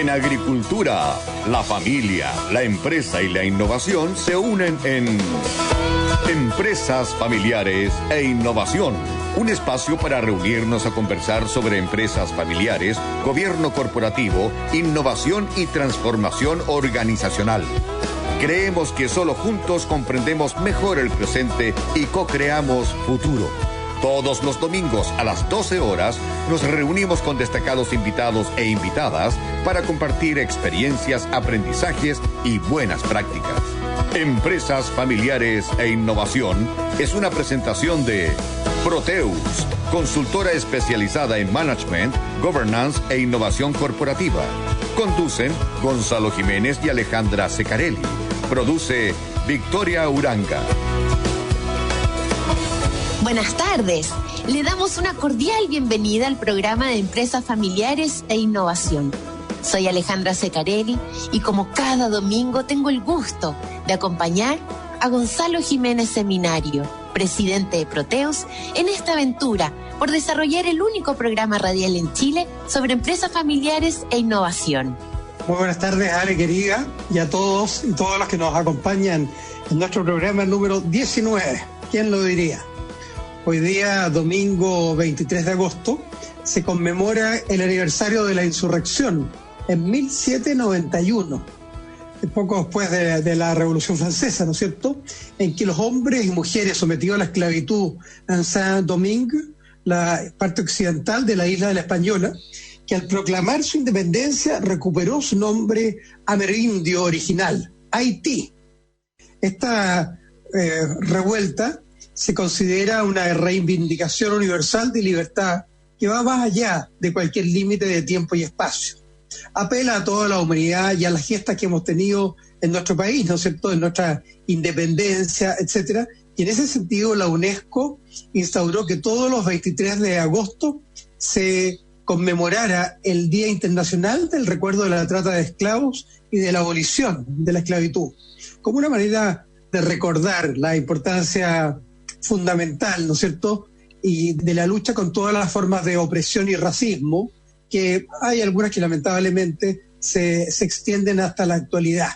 En agricultura, la familia, la empresa y la innovación se unen en Empresas Familiares e Innovación. Un espacio para reunirnos a conversar sobre empresas familiares, gobierno corporativo, innovación y transformación organizacional. Creemos que solo juntos comprendemos mejor el presente y co-creamos futuro. Todos los domingos a las 12 horas nos reunimos con destacados invitados e invitadas para compartir experiencias, aprendizajes y buenas prácticas. Empresas Familiares e Innovación es una presentación de Proteus, consultora especializada en management, governance e innovación corporativa. Conducen Gonzalo Jiménez y Alejandra Secarelli. Produce Victoria Uranga. Buenas tardes. Le damos una cordial bienvenida al programa de Empresas Familiares e Innovación. Soy Alejandra Secarelli y como cada domingo tengo el gusto de acompañar a Gonzalo Jiménez Seminario, presidente de Proteus, en esta aventura por desarrollar el único programa radial en Chile sobre empresas familiares e innovación. Muy buenas tardes, Ale querida, y a todos y todas las que nos acompañan en nuestro programa número 19. ¿Quién lo diría? Hoy día, domingo 23 de agosto, se conmemora el aniversario de la insurrección en 1791, poco después de la Revolución Francesa, ¿no es cierto?, en que los hombres y mujeres sometidos a la esclavitud en Saint-Domingue, la parte occidental de la isla de la Española, que al proclamar su independencia recuperó su nombre amerindio original, Haití. Esta revuelta se considera una reivindicación universal de libertad que va más allá de cualquier límite de tiempo y espacio. Apela a toda la humanidad y a las gestas que hemos tenido en nuestro país, ¿no es cierto?, en nuestra independencia, etcétera. Y en ese sentido la UNESCO instauró que todos los 23 de agosto se conmemorara el Día Internacional del Recuerdo de la Trata de Esclavos y de la abolición de la esclavitud, como una manera de recordar la importancia fundamental, ¿no es cierto?, y de la lucha con todas las formas de opresión y racismo, que hay algunas que lamentablemente se extienden hasta la actualidad.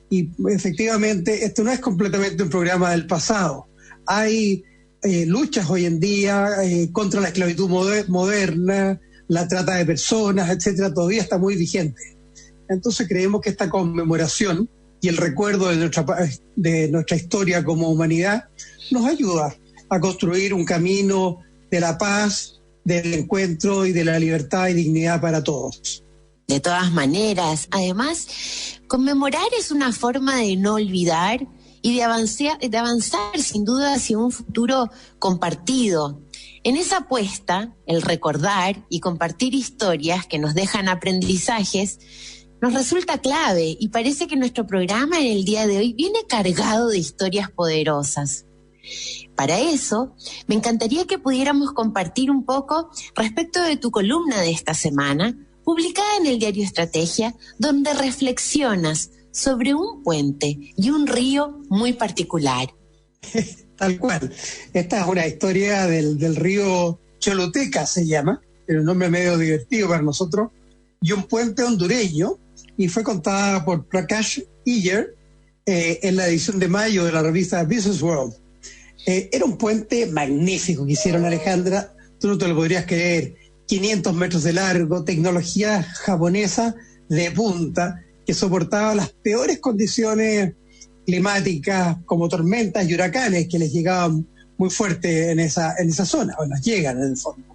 Y efectivamente, esto no es completamente un programa del pasado. Hay luchas hoy en día contra la esclavitud moderna, la trata de personas, etcétera, todavía está muy vigente. Entonces creemos que esta conmemoración y el recuerdo de nuestra historia como humanidad nos ayuda a construir un camino de la paz, del encuentro y de la libertad y dignidad para todos. De todas maneras, además, conmemorar es una forma de no olvidar y de avanzar sin duda hacia un futuro compartido. En esa apuesta, el recordar y compartir historias que nos dejan aprendizajes nos resulta clave y parece que nuestro programa en el día de hoy viene cargado de historias poderosas. Para eso, me encantaría que pudiéramos compartir un poco respecto de tu columna de esta semana, publicada en el diario Estrategia, donde reflexionas sobre un puente y un río muy particular. Tal cual. Esta es una historia del río Choluteca, se llama, es un nombre medio divertido para nosotros, y un puente hondureño, y fue contada por Prakash Iyer en la edición de mayo de la revista Business World. Era un puente magnífico que hicieron, Alejandra, tú no te lo podrías creer, 500 metros de largo, tecnología japonesa de punta, que soportaba las peores condiciones climáticas como tormentas y huracanes que les llegaban muy fuerte en esa zona, o nos llegan en el fondo.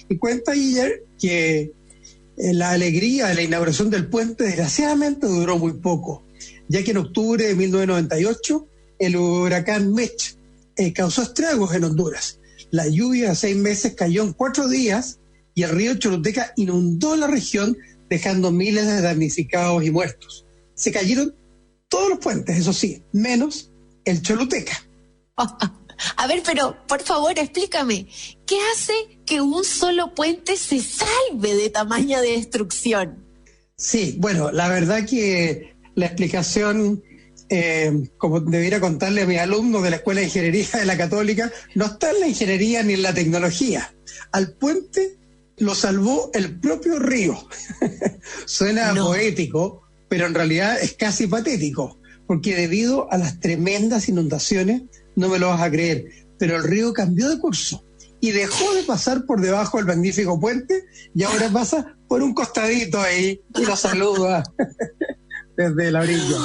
Y cuenta ayer que la alegría de la inauguración del puente desgraciadamente duró muy poco, ya que en octubre de 1998 el huracán Mitch causó estragos en Honduras. La lluvia de 6 meses cayó en 4 días y el río Choluteca inundó la región, dejando miles de damnificados y muertos. Se cayeron todos los puentes, eso sí, menos el Choluteca. A ver, pero por favor explícame, ¿qué hace que un solo puente se salve de tamaña de destrucción? Sí, bueno, la verdad que la explicación, como debiera contarle a mis alumnos de la Escuela de Ingeniería de la Católica, no está en la ingeniería ni en la tecnología. Al puente lo salvó el propio río. Suena poético, pero en realidad es casi patético, porque debido a las tremendas inundaciones, no me lo vas a creer, pero el río cambió de curso y dejó de pasar por debajo del magnífico puente y ahora pasa por un costadito ahí y lo saluda desde la orilla.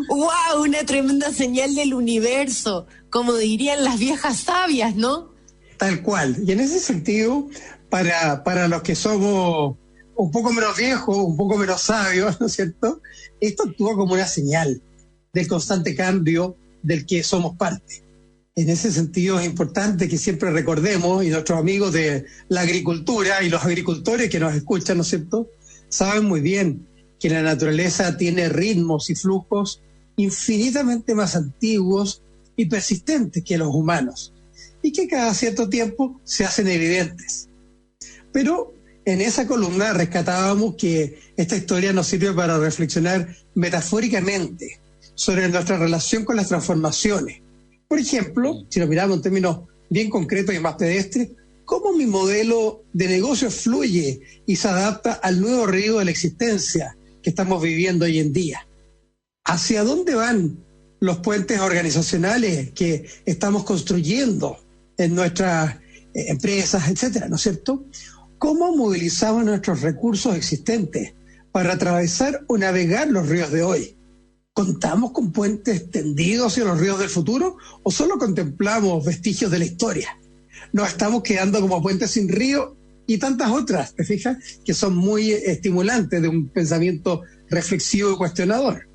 ¡Wow! Una tremenda señal del universo, como dirían las viejas sabias, ¿no? Tal cual. Y en ese sentido, para los que somos un poco menos viejos, un poco menos sabios, ¿no es cierto? Esto actúa como una señal del constante cambio del que somos parte. En ese sentido es importante que siempre recordemos, y nuestros amigos de la agricultura y los agricultores que nos escuchan, ¿no es cierto?, saben muy bien que la naturaleza tiene ritmos y flujos infinitamente más antiguos y persistentes que los humanos, y que cada cierto tiempo se hacen evidentes. Pero en esa columna rescatábamos que esta historia nos sirve para reflexionar metafóricamente sobre nuestra relación con las transformaciones. Por ejemplo, si lo miramos en términos bien concretos y más pedestres, ¿cómo mi modelo de negocio fluye y se adapta al nuevo río de la existencia que estamos viviendo hoy en día? ¿Hacia dónde van los puentes organizacionales que estamos construyendo en nuestras empresas, etcétera, ¿no es cierto? ¿Cómo movilizamos nuestros recursos existentes para atravesar o navegar los ríos de hoy? ¿Contamos con puentes tendidos hacia los ríos del futuro o solo contemplamos vestigios de la historia? Nos estamos quedando como puentes sin río y tantas otras, ¿te fijas? Que son muy estimulantes de un pensamiento reflexivo y cuestionador.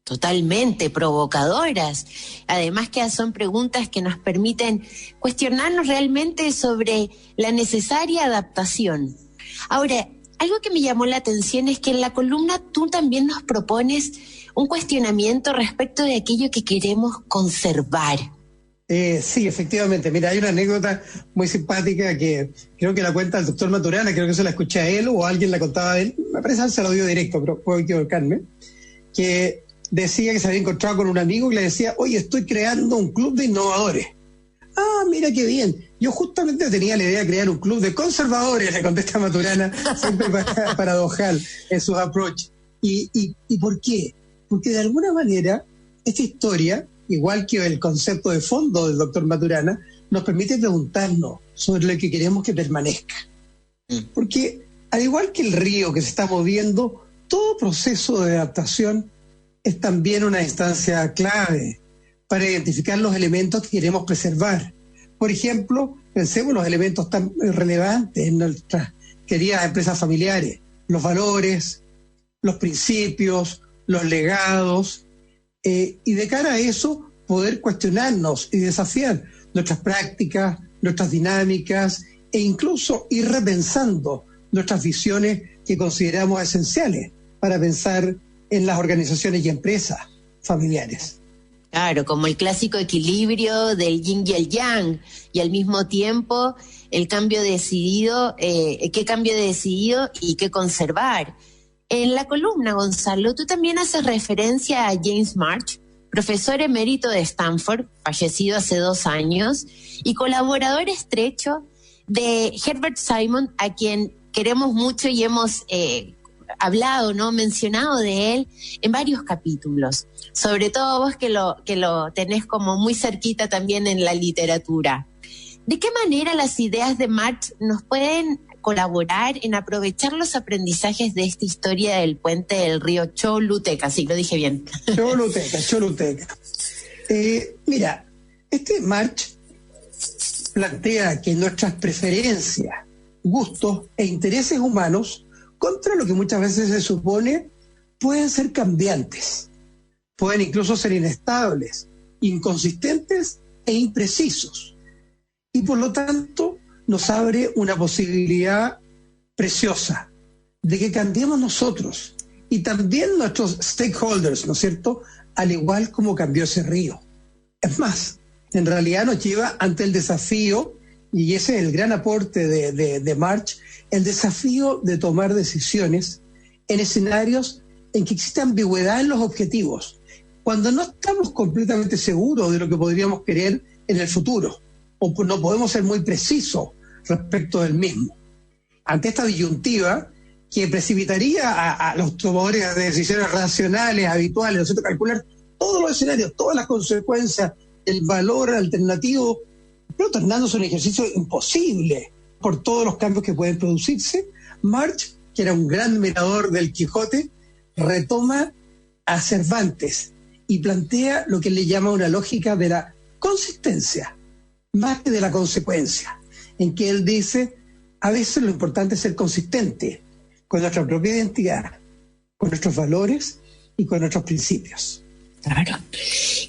Totalmente provocadoras. Además que son preguntas que nos permiten cuestionarnos realmente sobre la necesaria adaptación. Ahora, algo que me llamó la atención es que en la columna tú también nos propones un cuestionamiento respecto de aquello que queremos conservar. Sí, efectivamente. Mira, hay una anécdota muy simpática que creo que la cuenta el doctor Maturana, creo que se la escuché a él o alguien la contaba a él, me parece que se lo dio directo, pero puedo equivocarme, que decía que se había encontrado con un amigo y le decía, oye, estoy creando un club de innovadores. Ah, mira qué bien. Yo justamente tenía la idea de crear un club de conservadores, le contesta Maturana, siempre paradojal en sus approach. ¿Y por qué? Porque de alguna manera esta historia, igual que el concepto de fondo del doctor Maturana, nos permite preguntarnos sobre lo que queremos que permanezca. Porque al igual que el río que se está moviendo, todo proceso de adaptación es también una instancia clave para identificar los elementos que queremos preservar. Por ejemplo, pensemos en los elementos tan relevantes en nuestras queridas empresas familiares, los valores, los principios, los legados, y de cara a eso poder cuestionarnos y desafiar nuestras prácticas, nuestras dinámicas e incluso ir repensando nuestras visiones que consideramos esenciales para pensar en las organizaciones y empresas familiares. Claro, como el clásico equilibrio del yin y el yang, y al mismo tiempo el cambio decidido, qué cambio decidido y qué conservar. En la columna, Gonzalo, tú también haces referencia a James March, profesor emérito de Stanford, fallecido hace 2 años, y colaborador estrecho de Herbert Simon, a quien queremos mucho y hemos hablado, ¿no?, mencionado de él en varios capítulos, sobre todo vos que lo tenés como muy cerquita también en la literatura. ¿De qué manera las ideas de March nos pueden colaborar en aprovechar los aprendizajes de esta historia del puente del río Choluteca? Sí, lo dije bien. Choluteca. Mira, March plantea que nuestras preferencias, gustos e intereses humanos, contra lo que muchas veces se supone, pueden ser cambiantes, pueden incluso ser inestables, inconsistentes e imprecisos. Y por lo tanto nos abre una posibilidad preciosa de que cambiemos nosotros y también nuestros stakeholders, ¿no es cierto?, al igual como cambió ese río. Es más, en realidad nos lleva ante el desafío, y ese es el gran aporte de March, el desafío de tomar decisiones en escenarios en que existe ambigüedad en los objetivos, cuando no estamos completamente seguros de lo que podríamos querer en el futuro, o no podemos ser muy precisos respecto del mismo. Ante esta disyuntiva, que precipitaría a los tomadores de decisiones racionales, habituales, ¿no es cierto?, calcular todos los escenarios, todas las consecuencias, el valor alternativo, pero tornándose un ejercicio imposible por todos los cambios que pueden producirse. Marx, que era un gran admirador del Quijote, retoma a Cervantes y plantea lo que él le llama una lógica de la consistencia, más que de la consecuencia, en que él dice, a veces lo importante es ser consistente con nuestra propia identidad, con nuestros valores y con nuestros principios. Claro.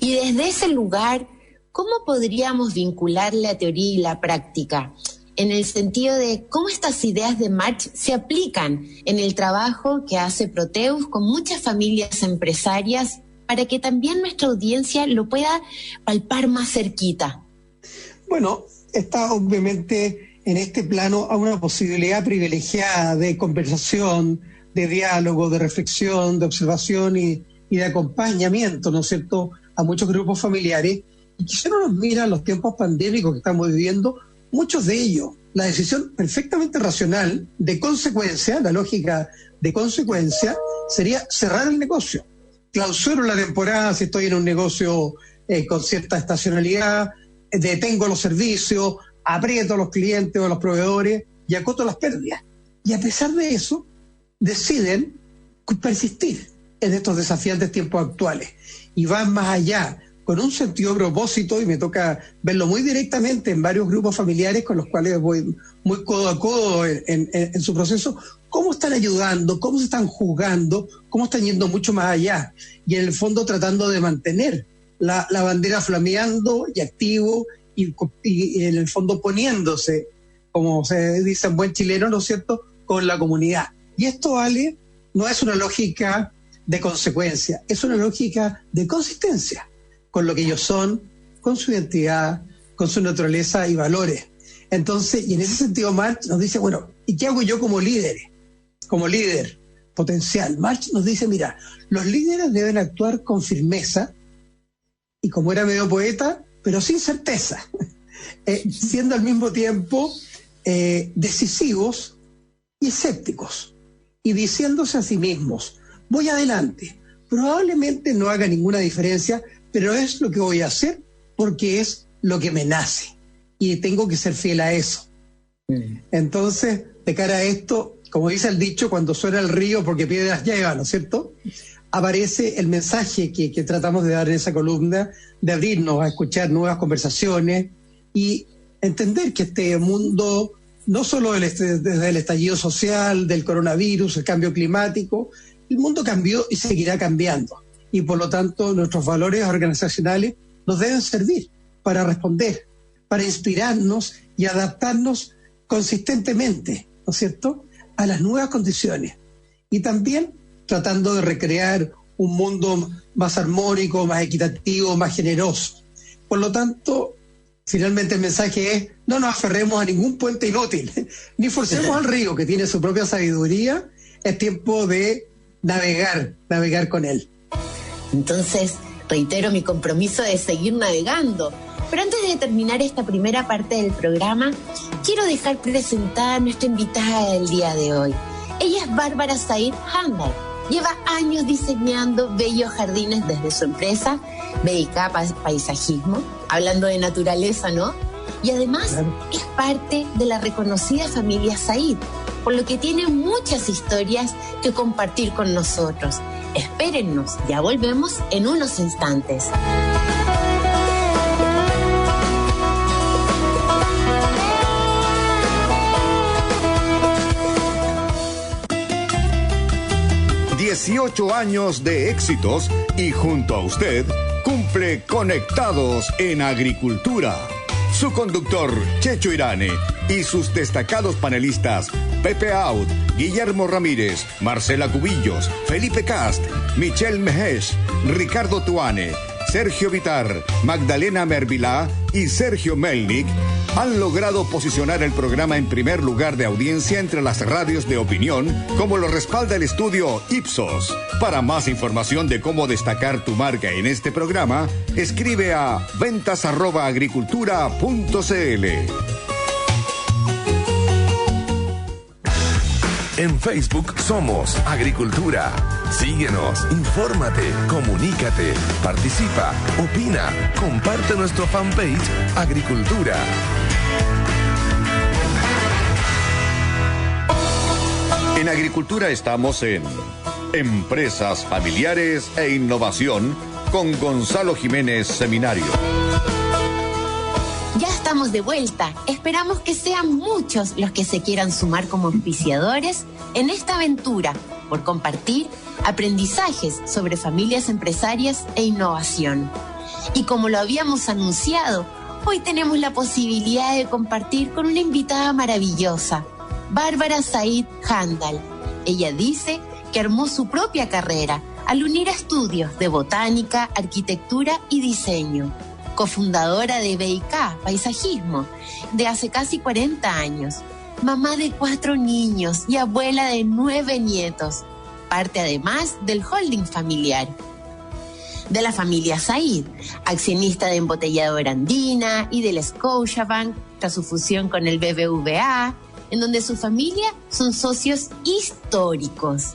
Y desde ese lugar, ¿cómo podríamos vincular la teoría y la práctica? En el sentido de cómo estas ideas de Marx se aplican en el trabajo que hace Proteus con muchas familias empresarias, para que también nuestra audiencia lo pueda palpar más cerquita. Bueno, está obviamente en este plano a una posibilidad privilegiada de conversación, de diálogo, de reflexión, de observación y de acompañamiento, ¿no es cierto?, a muchos grupos familiares. Y que si uno nos mira los tiempos pandémicos que estamos viviendo, muchos de ellos, la decisión perfectamente racional de consecuencia, la lógica de consecuencia, sería cerrar el negocio. Clausuro la temporada si estoy en un negocio con cierta estacionalidad, detengo los servicios, aprieto a los clientes o a los proveedores y acoto las pérdidas. Y a pesar de eso, deciden persistir en estos desafiantes tiempos actuales y van más allá, con un sentido de propósito, y me toca verlo muy directamente en varios grupos familiares con los cuales voy muy codo a codo en su proceso, cómo están ayudando, cómo se están juzgando, cómo están yendo mucho más allá, y en el fondo tratando de mantener la bandera flameando y activo, y en el fondo poniéndose, como se dice en buen chileno, ¿no es cierto?, con la comunidad. Y esto, Ale, no es una lógica de consecuencia, es una lógica de consistencia con lo que ellos son, con su identidad, con su naturaleza y valores. Entonces, y en ese sentido Marx nos dice, bueno, ¿y qué hago yo como líder potencial? Marx nos dice, mira, los líderes deben actuar con firmeza, y como era medio poeta, pero sin certeza, siendo al mismo tiempo decisivos y escépticos, y diciéndose a sí mismos, voy adelante, probablemente no haga ninguna diferencia, pero es lo que voy a hacer porque es lo que me nace y tengo que ser fiel a eso. Entonces, de cara a esto, como dice el dicho, cuando suena el río porque piedras lleva, ¿no es cierto?, aparece el mensaje que tratamos de dar en esa columna, de abrirnos a escuchar nuevas conversaciones y entender que este mundo, no solo desde el estallido social, del coronavirus, el cambio climático, el mundo cambió y seguirá cambiando. Y por lo tanto nuestros valores organizacionales nos deben servir para responder, para inspirarnos y adaptarnos consistentemente, ¿no es cierto?, a las nuevas condiciones. Y también tratando de recrear un mundo más armónico, más equitativo, más generoso. Por lo tanto, finalmente el mensaje es, no nos aferremos a ningún puente inútil, ni forcemos al río que tiene su propia sabiduría. Es tiempo de navegar con él. Entonces, reitero mi compromiso de seguir navegando. Pero antes de terminar esta primera parte del programa, quiero dejar presentada a nuestra invitada del día de hoy. Ella es Bárbara Said Handal. Lleva años diseñando bellos jardines desde su empresa, BIK Paisajismo, hablando de naturaleza, ¿no? Y además es parte de la reconocida familia Said, por lo que tiene muchas historias que compartir con nosotros. Espérennos, ya volvemos en unos instantes. ...18 años de éxitos y junto a usted cumple Conectados en Agricultura. Su conductor, Checho Irane, y sus destacados panelistas, Pepe Out, Guillermo Ramírez, Marcela Cubillos, Felipe Cast, Michelle Mejesh, Ricardo Tuane, Sergio Vitar, Magdalena Mervilá y Sergio Melnik, han logrado posicionar el programa en primer lugar de audiencia entre las radios de opinión, como lo respalda el estudio Ipsos. Para más información de cómo destacar tu marca en este programa, escribe a ventas@agricultura.cl. En Facebook somos Agricultura. Síguenos, infórmate, comunícate, participa, opina, comparte nuestro fanpage Agricultura. En Agricultura estamos en Empresas Familiares e Innovación con Gonzalo Jiménez Seminario. Ya estamos de vuelta. Esperamos que sean muchos los que se quieran sumar como auspiciadores en esta aventura por compartir aprendizajes sobre familias empresarias e innovación. Y como lo habíamos anunciado, hoy tenemos la posibilidad de compartir con una invitada maravillosa, Bárbara Said Handal. Ella dice que armó su propia carrera al unir estudios de botánica, arquitectura y diseño. Cofundadora de BIK, Paisajismo, de hace casi 40 años. Mamá de 4 niños y abuela de 9 nietos. Parte además del holding familiar de la familia Said, accionista de Embotelladora Andina y del Scotiabank, tras su fusión con el BBVA, en donde su familia son socios históricos.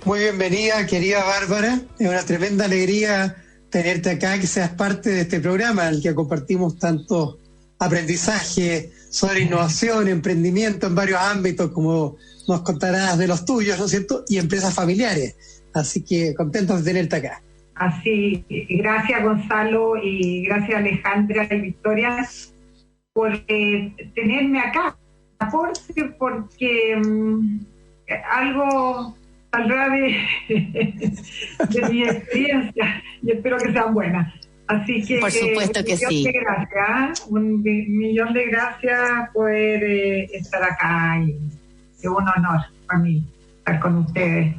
Muy bienvenida, querida Bárbara. Es una tremenda alegría tenerte acá, que seas parte de este programa en el que compartimos tanto aprendizaje sobre innovación, emprendimiento en varios ámbitos, como nos contarás de los tuyos, ¿no es cierto?, y empresas familiares. Así que contentos de tenerte acá. Así, gracias Gonzalo y gracias Alejandra y Victoria por tenerme acá, porque algo saldrá de mi experiencia y espero que sean buenas. Así que por supuesto que sí. Un millón de gracias poder estar acá y es un honor para mí estar con ustedes.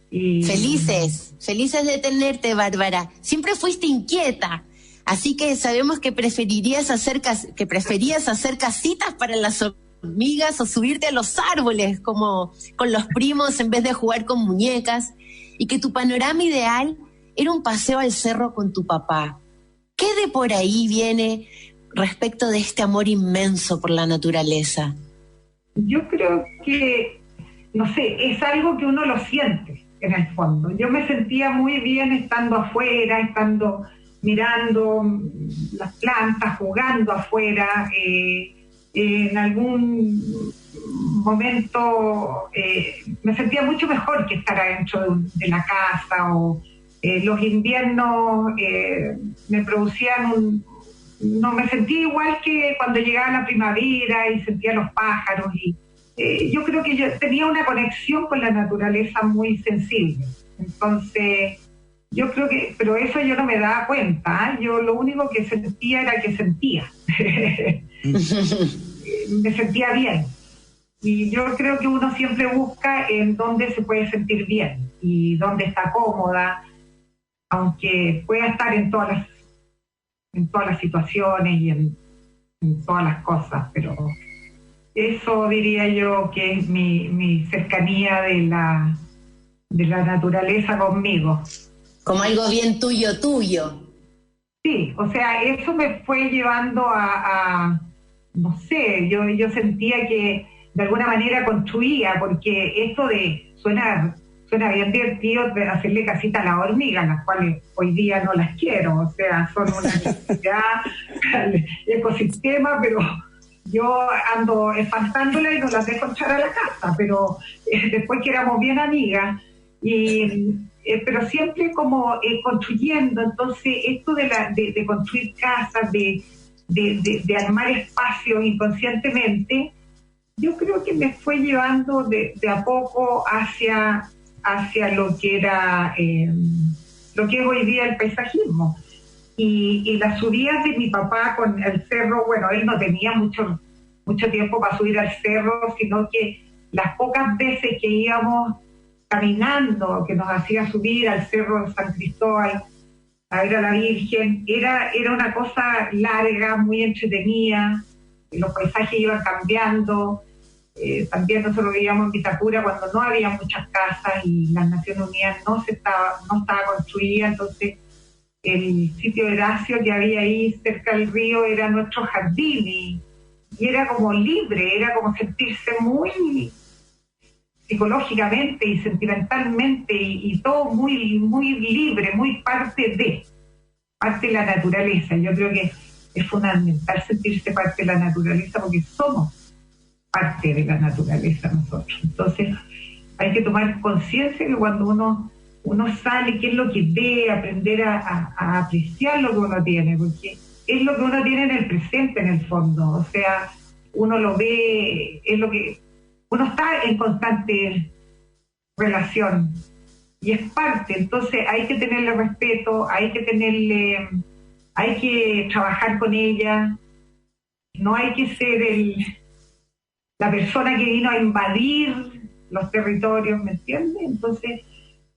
Y felices de tenerte, Bárbara. Siempre fuiste inquieta, así que sabemos que preferías hacer casitas para las hormigas o subirte a los árboles como con los primos en vez de jugar con muñecas, y que tu panorama ideal era un paseo al cerro con tu papá. ¿Qué de por ahí viene respecto de este amor inmenso por la naturaleza? Yo creo que, no sé, es algo que uno lo siente en el fondo. Yo me sentía muy bien estando afuera, estando mirando las plantas, jugando afuera. En algún momento me sentía mucho mejor que estar adentro de la casa, o los inviernos me producían no me sentía igual que cuando llegaba la primavera y sentía los pájaros, y yo creo que yo tenía una conexión con la naturaleza muy sensible. Entonces yo creo que, pero eso yo no me daba cuenta, yo lo único que sentía era que sentía. Me sentía bien, y yo creo que uno siempre busca en dónde se puede sentir bien y dónde está cómoda, aunque pueda estar en todas las situaciones y en todas las cosas, pero eso diría yo que es mi cercanía de la naturaleza conmigo. Como algo bien tuyo. Sí, o sea, eso me fue llevando a no sé, yo sentía que de alguna manera construía, porque esto suena bien divertido de hacerle casita a las hormigas, las cuales hoy día no las quiero, o sea, son una necesidad del ecosistema, pero yo ando espantándolas y no las dejo echar a la casa, pero después que éramos bien amigas, pero siempre como construyendo. Entonces esto de construir casas, de armar espacios inconscientemente, yo creo que me fue llevando de a poco hacia lo que era lo que es hoy día el paisajismo, y las subidas de mi papá con el cerro. Bueno, él no tenía mucho tiempo para subir al cerro, sino que las pocas veces que íbamos caminando, que nos hacía subir al cerro de San Cristóbal a ver a la Virgen, era una cosa larga, muy entretenida. Los paisajes iban cambiando. También nosotros vivíamos en Vitacura cuando no había muchas casas y las Naciones Unidas no estaba construida, entonces el sitio de Horacio que había ahí cerca del río era nuestro jardín, y era como libre, era como sentirse muy psicológicamente y sentimentalmente y todo muy, muy libre, muy parte de la naturaleza. Yo creo que es fundamental sentirse parte de la naturaleza porque somos parte de la naturaleza nosotros. Entonces hay que tomar conciencia que cuando uno sale, qué es lo que ve, aprender a apreciar lo que uno tiene, porque es lo que uno tiene en el presente en el fondo. O sea, uno lo ve, es lo que uno está en constante relación y es parte. Entonces hay que tenerle respeto, hay que trabajar con ella, no hay que ser la persona que vino a invadir los territorios, ¿me entiendes? Entonces,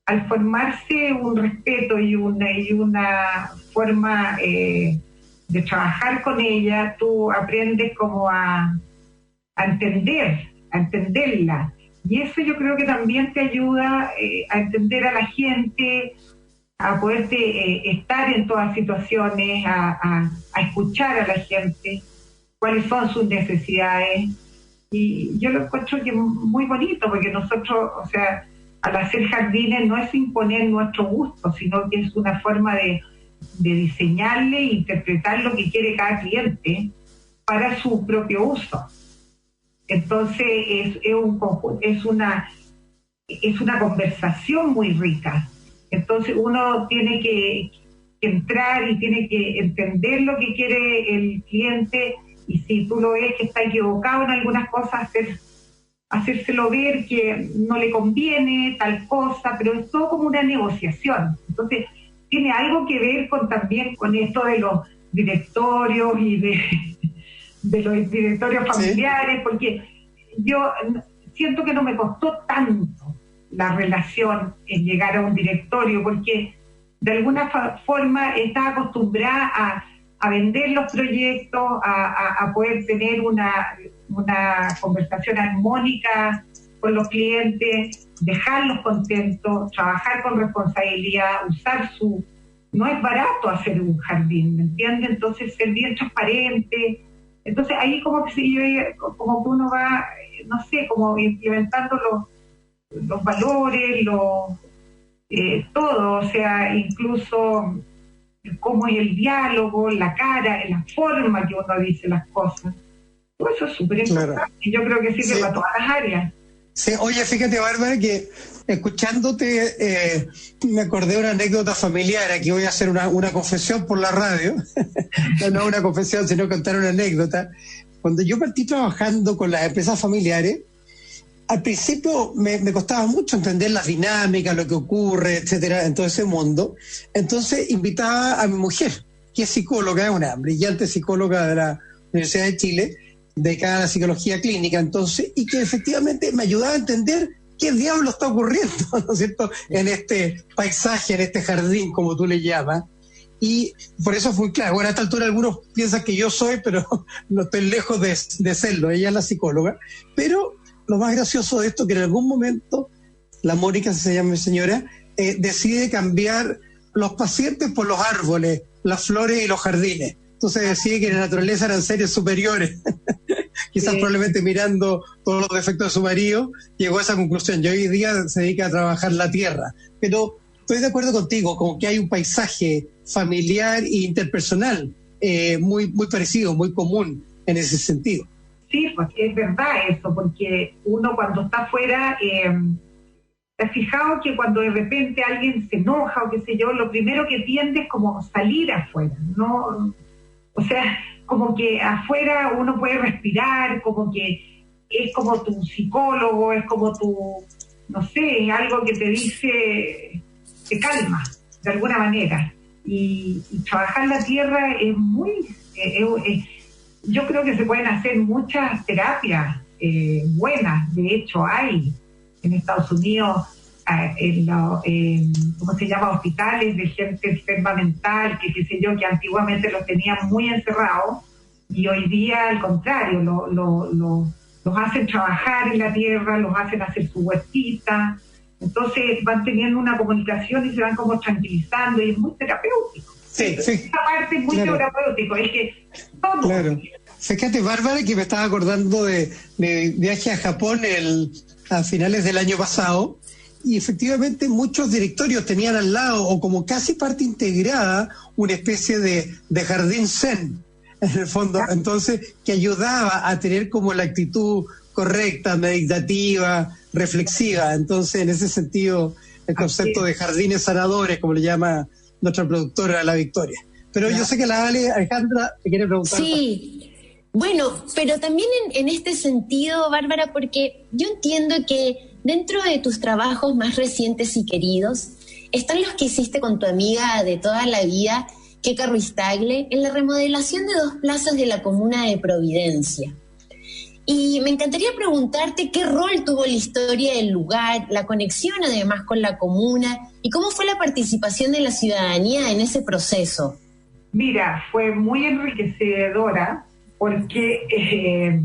al formarse un respeto y una forma de trabajar con ella, tú aprendes como a entenderla. Y eso yo creo que también te ayuda a entender a la gente, a poderte estar en todas situaciones, a escuchar a la gente, cuáles son sus necesidades. Y yo lo encuentro que es muy bonito, porque nosotros, o sea, al hacer jardines no es imponer nuestro gusto, sino que es una forma de diseñarle e interpretar lo que quiere cada cliente para su propio uso. Entonces es una conversación muy rica. Entonces uno tiene que entrar y tiene que entender lo que quiere el cliente, y si tú lo ves que está equivocado en algunas cosas, hacérselo ver que no le conviene tal cosa, pero es todo como una negociación. Entonces tiene algo que ver también con esto de los directorios y de los directorios familiares, ¿sí? Porque yo siento que no me costó tanto la relación en llegar a un directorio, porque de alguna forma estaba acostumbrada a vender los proyectos, a poder tener una conversación armónica con los clientes, dejarlos contentos, trabajar con responsabilidad, usar no es barato hacer un jardín, ¿me entiendes? Entonces ser bien transparente. Entonces ahí como que uno va, no sé, como implementando los valores, todo, o sea, incluso cómo es el diálogo, la cara, la forma que uno dice las cosas. Todo eso es súper importante. Claro. Y yo creo que sirve para todas las áreas. Sí, oye, fíjate, Bárbara, que escuchándote me acordé de una anécdota familiar. Aquí voy a hacer una confesión por la radio. No una confesión, sino contar una anécdota. Cuando yo partí trabajando con las empresas familiares, al principio me costaba mucho entender las dinámicas, lo que ocurre, etcétera, en todo ese mundo. Entonces invitaba a mi mujer, que es psicóloga, es una brillante psicóloga de la Universidad de Chile, dedicada a la psicología clínica, entonces, y que efectivamente me ayudaba a entender qué diablo está ocurriendo, ¿no es cierto?, en este paisaje, en este jardín, como tú le llamas. Y por eso fue claro. Bueno, a esta altura algunos piensan que yo soy, pero no estoy lejos de serlo. Ella es la psicóloga. Pero lo más gracioso de esto es que en algún momento la Mónica, se llama mi señora, decide cambiar los pacientes por los árboles, las flores y los jardines. Entonces decide que la naturaleza eran seres superiores. Quizás probablemente mirando todos los defectos de su marido, llegó a esa conclusión. Y hoy día se dedica a trabajar la tierra. Pero estoy de acuerdo contigo, como que hay un paisaje familiar e interpersonal muy, muy parecido, muy común en ese sentido. Sí, pues es verdad eso, porque uno cuando está afuera, ¿te has fijado que cuando de repente alguien se enoja o qué sé yo, lo primero que tiende es como salir afuera, ¿no? O sea, como que afuera uno puede respirar, como que es como tu psicólogo, es como tu, no sé, es algo que te dice, te calma, de alguna manera. Y trabajar la tierra es muy... yo creo que se pueden hacer muchas terapias buenas. De hecho, hay en Estados Unidos, ¿cómo se llama?, hospitales de gente enferma mental, que qué sé yo, que antiguamente los tenían muy encerrados, y hoy día, al contrario, los hacen trabajar en la tierra, los hacen hacer su huertita. Entonces van teniendo una comunicación y se van como tranquilizando, y es muy terapéutico. Sí. Esa parte es muy terapéutico, es que todo Fíjate, Bárbara, que me estaba acordando de viaje a Japón a finales del año pasado, y efectivamente muchos directorios tenían al lado, o como casi parte integrada, una especie de jardín zen, en el fondo, entonces, que ayudaba a tener como la actitud correcta, meditativa, reflexiva. Entonces, en ese sentido, el concepto de jardines sanadores, como le llama nuestra productora La Victoria. Pero yo sé que la Alejandra te quiere preguntar. Sí, bueno, pero también en este sentido, Bárbara, porque yo entiendo que dentro de tus trabajos más recientes y queridos están los que hiciste con tu amiga de toda la vida, Keka Ruiz-Tagle, en la remodelación de 2 plazas de la comuna de Providencia. Y me encantaría preguntarte qué rol tuvo la historia del lugar, la conexión además con la comuna, y cómo fue la participación de la ciudadanía en ese proceso. Mira, fue muy enriquecedora porque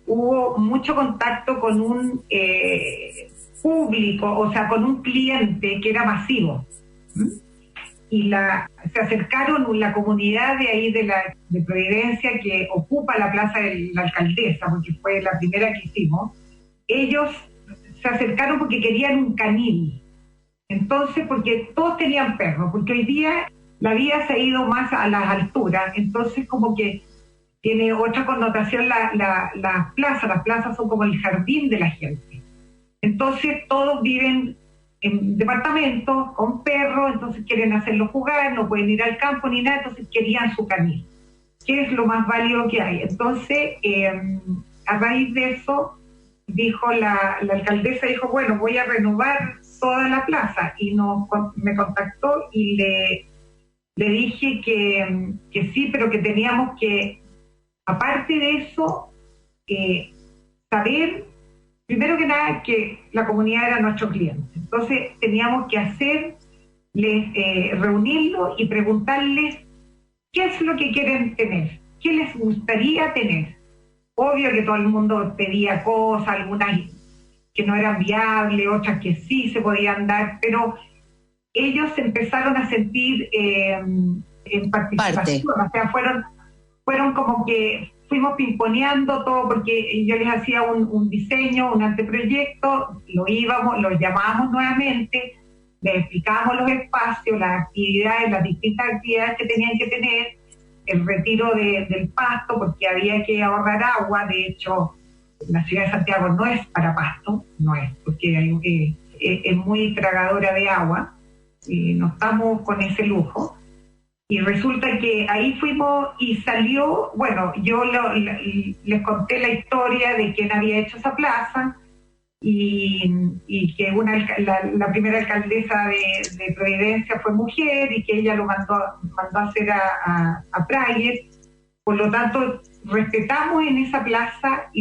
hubo mucho contacto con un público, o sea, con un cliente que era masivo. Y se acercaron la comunidad de ahí de Providencia, que ocupa la plaza de la alcaldesa, porque fue la primera que hicimos. Ellos se acercaron porque querían un canil. Entonces, porque todos tenían perros, porque hoy día la vía se ha ido más a las alturas, entonces como que tiene otra connotación las plazas son como el jardín de la gente. Entonces todos viven en departamentos con perros, entonces quieren hacerlo jugar, no pueden ir al campo ni nada, entonces querían su canil, que es lo más válido que hay. Entonces, a raíz de eso, dijo la alcaldesa, dijo, bueno, voy a renovar toda la plaza, y me contactó y le dije que sí, pero que teníamos que, aparte de eso, saber, primero que nada, que la comunidad era nuestro cliente. Entonces teníamos que reunirlos y preguntarles qué es lo que quieren tener, qué les gustaría tener. Obvio que todo el mundo pedía cosas, algunas que no eran viables, otras que sí se podían dar, pero ellos empezaron a sentir en participación, o sea, fueron como que fuimos pimponeando todo, porque yo les hacía un diseño, un anteproyecto, los llamábamos nuevamente, les explicábamos los espacios, las actividades, las distintas actividades que tenían que tener, el retiro del pasto, porque había que ahorrar agua. De hecho, la ciudad de Santiago no es para pasto, no es, porque es muy tragadora de agua, y no estamos con ese lujo. Y resulta que ahí fuimos y salió, bueno, yo les conté la historia de quién había hecho esa plaza, y que la primera alcaldesa de Providencia fue mujer, y que ella lo mandó a hacer a Prager. Por lo tanto, respetamos en esa plaza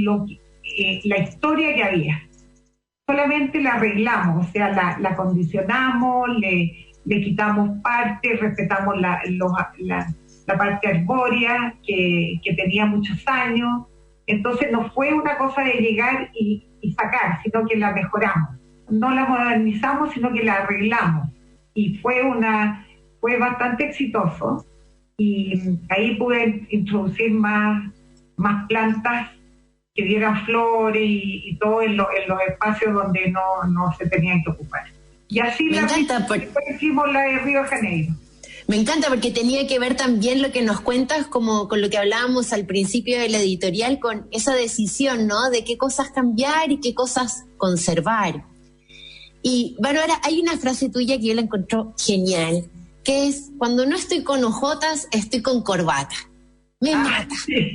la historia que había. Solamente la arreglamos, o sea, la condicionamos, le quitamos parte, respetamos la parte arbórea que tenía muchos años. Entonces no fue una cosa de llegar y sacar, sino que la mejoramos. No la modernizamos, sino que la arreglamos. Y fue bastante exitoso. Y ahí pude introducir más plantas que dieran flores y todo en los espacios donde no se tenían que ocupar. Y así hicimos la de Río de Janeiro. Me encanta porque tenía que ver también lo que nos cuentas, como con lo que hablábamos al principio de la editorial, con esa decisión, ¿no? De qué cosas cambiar y qué cosas conservar. Y, Bárbara, hay una frase tuya que yo la encontré genial, que es: cuando no estoy con ojotas, estoy con corbata. Me mata. Sí.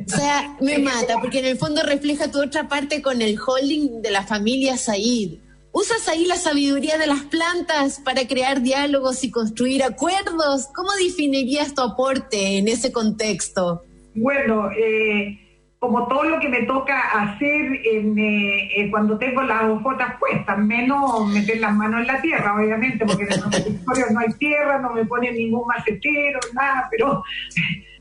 O sea, me mata, porque en el fondo refleja tu otra parte con el holding de la familia Said. ¿Usas ahí la sabiduría de las plantas para crear diálogos y construir acuerdos? ¿Cómo definirías tu aporte en ese contexto? Bueno, como todo lo que me toca hacer cuando tengo las hojotas puestas, menos meter las manos en la tierra, obviamente, porque en los territorios no hay tierra, no me ponen ningún macetero, nada, pero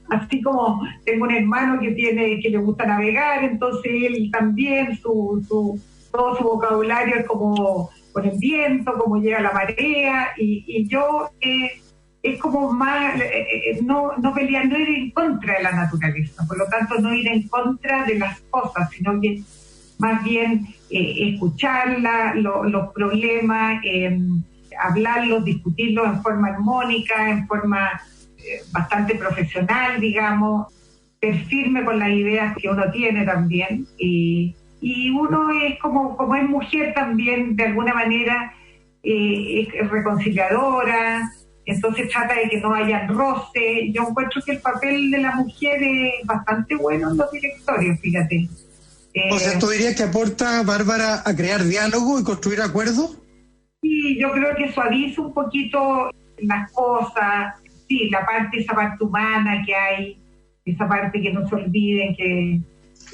así como tengo un hermano que le gusta navegar, entonces él también, todo su vocabulario es como con el viento, como llega la marea, y yo es como más, no pelear, no ir en contra de la naturaleza, por lo tanto no ir en contra de las cosas, sino que más bien escucharla, los problemas, hablarlos, discutirlos en forma armónica, en forma bastante profesional, digamos, ser firme con las ideas que uno tiene también, y uno es como es mujer también, de alguna manera es reconciliadora, entonces trata de que no haya roce. Yo encuentro que el papel de la mujer es bastante bueno en los directorios, fíjate. O sea, ¿tú dirías que aporta, Bárbara, a crear diálogo y construir acuerdos? Sí, yo creo que suaviza un poquito las cosas, sí, esa parte humana que hay, esa parte que no se olviden que,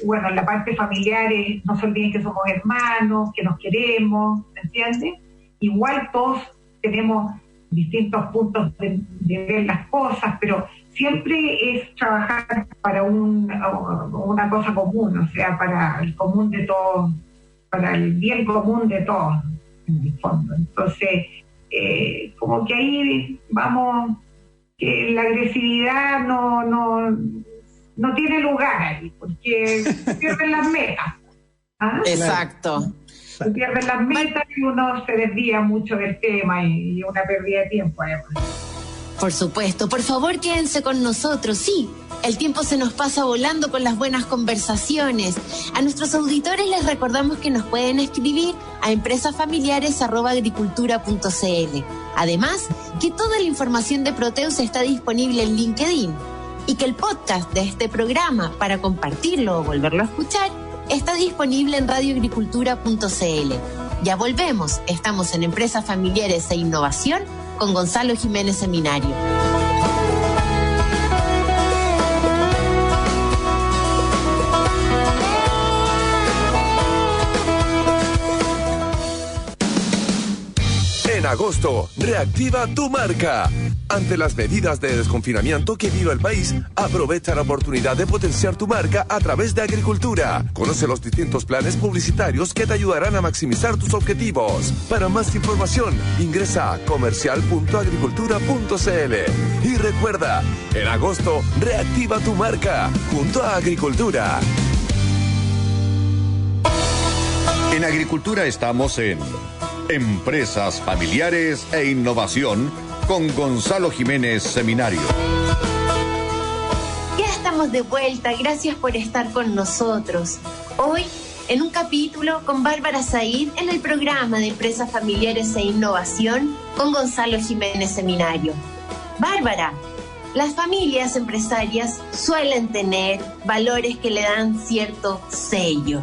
bueno, la parte familiar no se olviden que somos hermanos, que nos queremos, ¿me entiendes? Igual todos tenemos distintos puntos de ver las cosas, pero siempre es trabajar para una cosa común, o sea, para el común de todos, para el bien común de todos, en el fondo. Entonces, como que ahí vamos, que la agresividad no tiene lugar ahí, porque pierden las metas. ¿Ah? Exacto. Se pierden las metas y uno se desvía mucho del tema y una pérdida de tiempo además. Por supuesto, por favor quédense con nosotros, sí. El tiempo se nos pasa volando con las buenas conversaciones. A nuestros auditores les recordamos que nos pueden escribir a empresasfamiliares@agricultura.cl. Además, que toda la información de Proteus está disponible en LinkedIn y que el podcast de este programa, para compartirlo o volverlo a escuchar, está disponible en radioagricultura.cl. Ya volvemos, estamos en Empresas Familiares e Innovación con Gonzalo Jiménez Seminario. En agosto, reactiva tu marca. Ante las medidas de desconfinamiento que vive el país, aprovecha la oportunidad de potenciar tu marca a través de Agricultura. Conoce los distintos planes publicitarios que te ayudarán a maximizar tus objetivos. Para más información, ingresa a comercial.agricultura.cl. Y recuerda, en agosto, reactiva tu marca junto a Agricultura. En Agricultura estamos en Empresas Familiares e Innovación con Gonzalo Jiménez Seminario. Ya estamos de vuelta, gracias por estar con nosotros. Hoy, en un capítulo con Bárbara Said en el programa de Empresas Familiares e Innovación con Gonzalo Jiménez Seminario. Bárbara, las familias empresarias suelen tener valores que le dan cierto sello.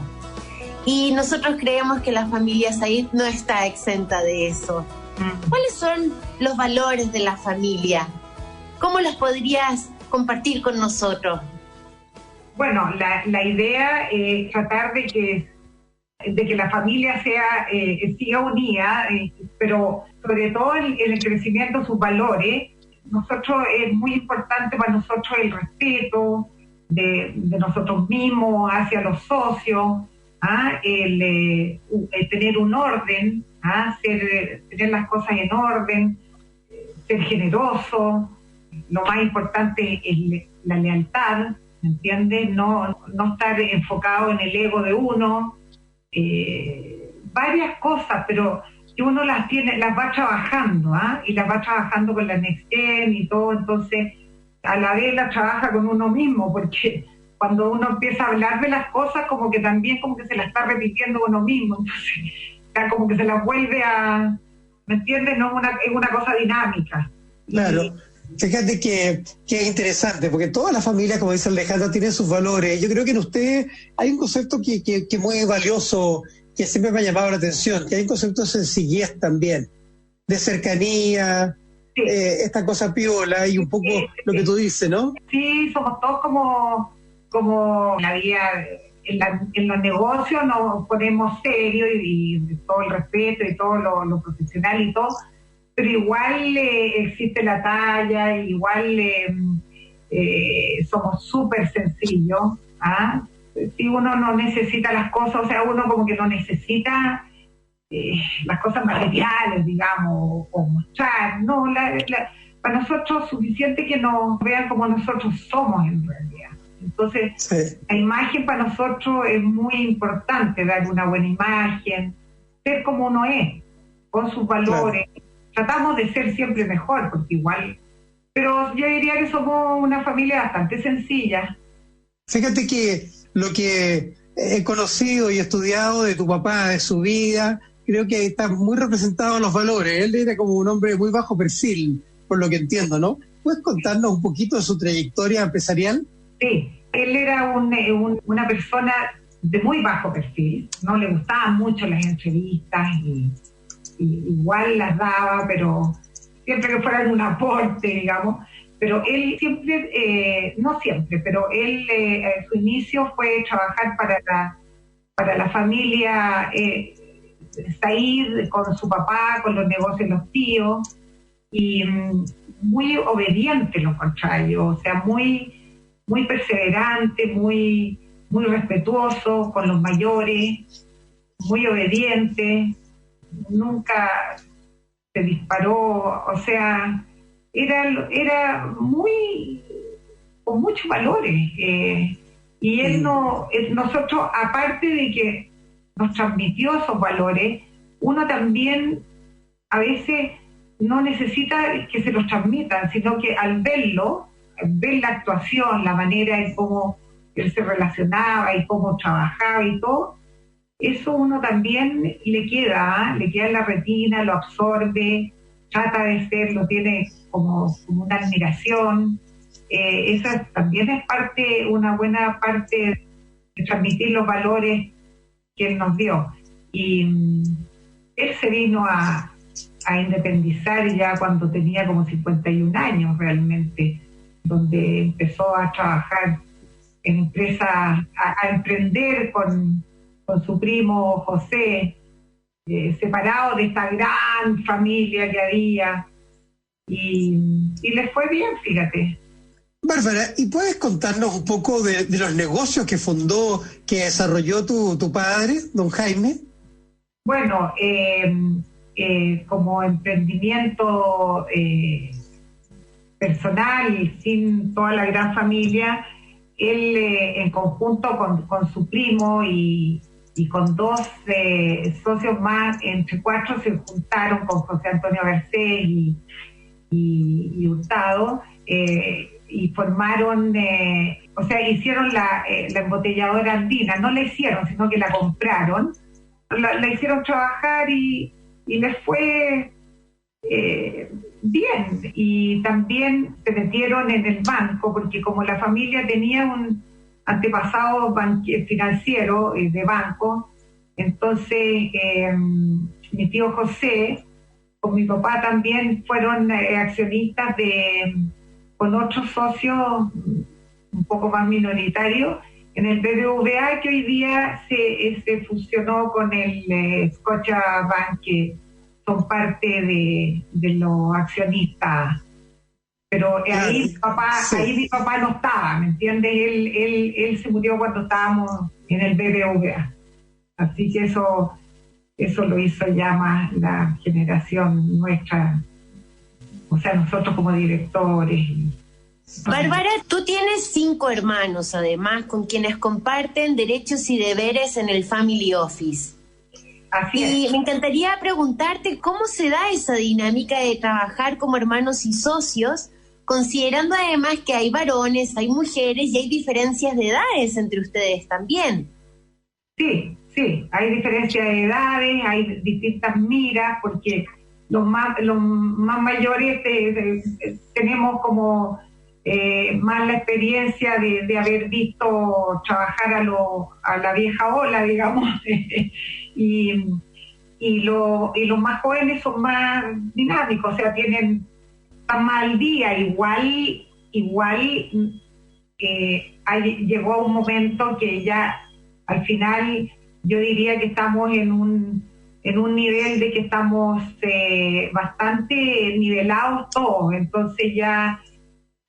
Y nosotros creemos que la familia Said no está exenta de eso. ¿Cuáles son los valores de la familia? ¿Cómo los podrías compartir con nosotros? Bueno, la idea es tratar de que la familia siga unida, pero sobre todo en el crecimiento de sus valores. Nosotros es muy importante para nosotros el respeto de nosotros mismos hacia los socios, el tener un orden, tener las cosas en orden, ser generoso. Lo más importante es la lealtad, ¿me entiendes? No estar enfocado en el ego de uno, varias cosas, pero que uno las va trabajando, y las va trabajando con la Next Gen y todo, entonces a la vez las trabaja con uno mismo, porque cuando uno empieza a hablar de las cosas, como que también como que se las está repitiendo con uno mismo, entonces como que se las vuelve a, ¿me entiendes? No es una cosa dinámica. Claro. Fíjate que es interesante, porque toda la familia, como dice Alejandra, tiene sus valores. Yo creo que en usted hay un concepto que es muy valioso, que siempre me ha llamado la atención, que hay un concepto de sencillez también, de cercanía, sí. Esta cosa piola y un poco lo que tú dices, ¿no? Sí, somos todos como la vida, en los negocios nos ponemos serios y todo el respeto y todo lo profesional y todo, pero igual existe la talla, igual somos súper sencillos. Si uno no necesita las cosas, o sea, uno como que no necesita las cosas materiales, digamos, o mostrar, no, para nosotros suficiente que nos vean como nosotros somos en realidad. Entonces, sí, la imagen para nosotros es muy importante, dar una buena imagen, ser como uno es, con sus valores. Claro. Tratamos de ser siempre mejor, porque igual... Pero yo diría que somos una familia bastante sencilla. Fíjate que lo que he conocido y estudiado de tu papá, de su vida, creo que está muy representado en los valores. Él era como un hombre muy bajo perfil, por lo que entiendo, ¿no? ¿Puedes contarnos un poquito de su trayectoria empresarial? Sí, él era una persona de muy bajo perfil, no le gustaban mucho las entrevistas y igual las daba, pero siempre que fueran un aporte, digamos. Pero él siempre, no siempre, pero él, su inicio fue trabajar para la familia Said, con su papá, con los negocios de los tíos, y muy obediente, lo contrario, o sea, muy perseverante, muy respetuoso con los mayores, muy obediente, nunca se disparó, o sea, era muy, con muchos valores, y él nosotros, aparte de que nos transmitió esos valores, uno también a veces no necesita que se los transmitan, sino que al verlo, ver la actuación, la manera en cómo él se relacionaba y cómo trabajaba y todo, eso uno también le queda en la retina, lo absorbe, trata de ser, lo tiene como una admiración. Esa también es una buena parte de transmitir los valores que él nos dio. Y él se vino a independizar ya cuando tenía como 51 años realmente, donde empezó a trabajar en empresas, a emprender con su primo José, separado de esta gran familia que había, y les fue bien, fíjate. Bárbara, ¿y puedes contarnos un poco de los negocios que fundó, que desarrolló tu padre, don Jaime? Bueno, como emprendimiento personal, sin toda la gran familia, él en conjunto con su primo y con dos socios más, entre cuatro se juntaron con José Antonio Garcés y Hurtado, y formaron, o sea, hicieron la embotelladora andina, no la hicieron, sino que la compraron, la hicieron trabajar y les fue bien, y también se metieron en el banco, porque como la familia tenía un antepasado financiero de banco, entonces mi tío José con mi papá también fueron accionistas con otros socios un poco más minoritarios en el BBVA, que hoy día se fusionó con el Scotiabank, que son parte de los accionistas. Pero ahí mi papá no estaba, ¿me entiendes? Él se murió cuando estábamos en el BBVA. Así que eso lo hizo ya más la generación nuestra, o sea, nosotros como directores. Bárbara, tú tienes 5 hermanos, además, con quienes comparten derechos y deberes en el Family Office. Así es. Y me encantaría preguntarte cómo se da esa dinámica de trabajar como hermanos y socios, considerando además que hay varones, hay mujeres y hay diferencias de edades entre ustedes también. Sí, hay diferencias de edades, hay distintas miras, porque los más mayores tenemos como más la experiencia de haber visto trabajar a la vieja ola, digamos, y los más jóvenes son más dinámicos, o sea, están más al día, igual llegó un momento que ya al final yo diría que estamos en un nivel de que estamos bastante nivelados todos, entonces ya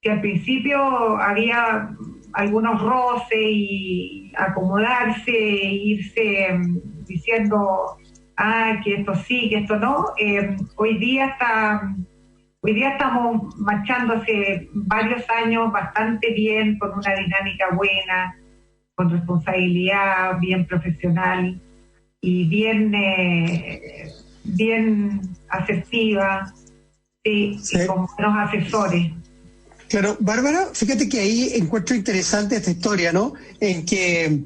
que al principio había algunos roces y acomodarse, irse diciendo que esto sí, que esto no, hoy día Hoy día estamos marchando hace varios años bastante bien, con una dinámica buena, con responsabilidad, bien profesional y bien asertiva, sí. Y con buenos asesores. Claro, Bárbara, fíjate que ahí encuentro interesante esta historia, ¿no? En que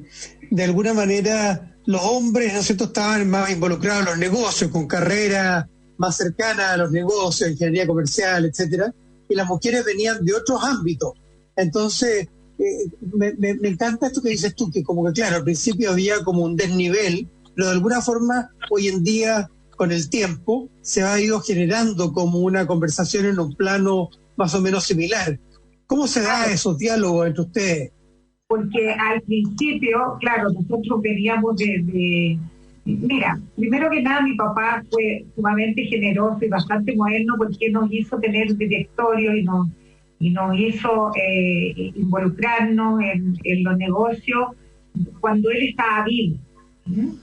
de alguna manera los hombres, ¿no es cierto?, estaban más involucrados en los negocios, con carreras más cercanas a los negocios, ingeniería comercial, etcétera, y las mujeres venían de otros ámbitos. Entonces, me encanta esto que dices tú, que como que claro, al principio había como un desnivel, pero de alguna forma hoy en día, con el tiempo, se ha ido generando como una conversación en un plano más o menos similar. ¿Cómo se da esos diálogos entre ustedes? Porque al principio, claro, nosotros veníamos Mira, primero que nada, mi papá fue sumamente generoso y bastante moderno porque nos hizo tener directorio y nos hizo involucrarnos en los negocios cuando él estaba vivo.